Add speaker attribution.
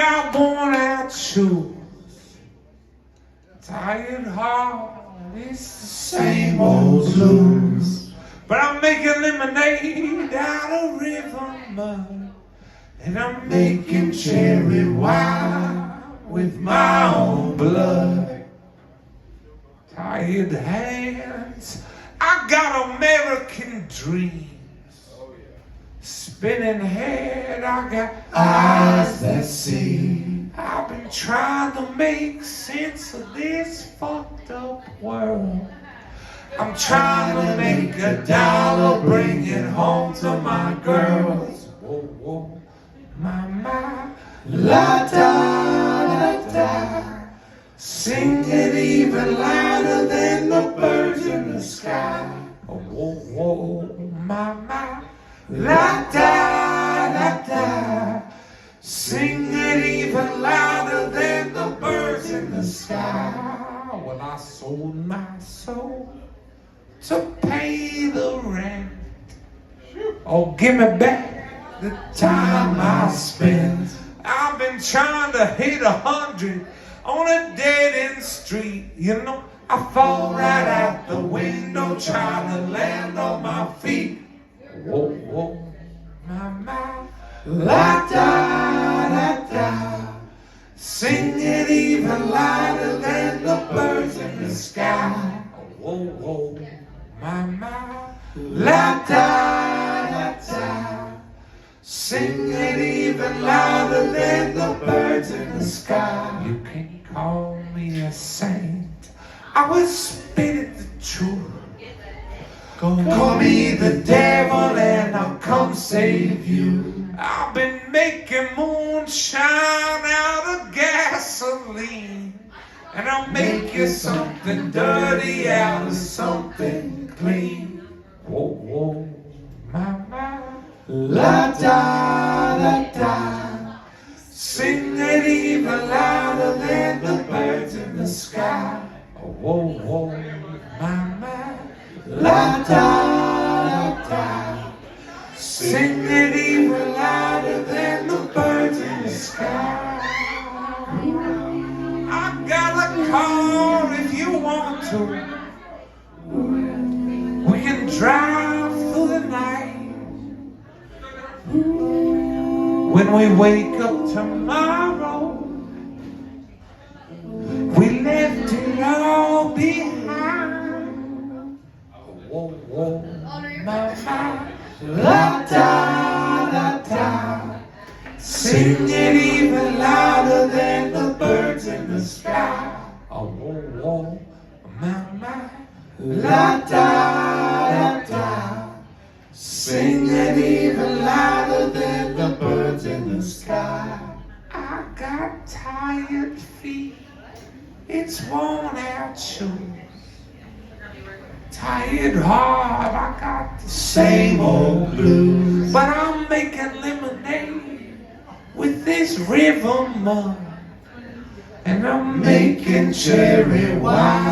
Speaker 1: got worn out shoes, tired heart, it's the same old blues. But I'm making lemonade out of river mud, and I'm making cherry wine with my own blood. Tired hands, I got American dreams. Spinning head, I got eyes that see. I've been trying to make sense of this fucked up world. I'm trying to make $1, bring it home to my girls. Whoa, whoa, my, la da da da. Sing it even louder than the birds in the sky. Whoa, whoa, my, la da da da. Sing it even louder than the birds in the sky. Well, I sold my soul to pay the rent. Oh, give me back the time I spent. I've been trying to hit 100 on a dead-end street. You know, I fall right out the window trying to land on my feet. Whoa, whoa, my, la da da da. Sing it even louder than the birds in the sky. Whoa, whoa, my, la da da da. Sing it even louder than the birds in the sky. You can call me a saint, I will spit the truth. Call me the devil and I'll come save you. I've been making moonshine out of gasoline, and I'll make you something dirty out of something clean. Whoa, whoa, my, la da da da. Sing it even louder than the birds in the sky. Whoa, whoa, my, la da da. Sing it even louder than the birds in the sky. I got a car if you want to. We can drive through the night. When we wake up tomorrow, we left it all behind. Whoa, whoa, my, la da da da. Sing it even louder than the birds in the sky. Oh, whoa, whoa, my, la da da da. Sing it even louder than the birds in the sky. I got tired feet, it's worn out shoes. Tired heart, I got the same old blues. But I'm making lemonade with this river mud, and I'm making cherry wine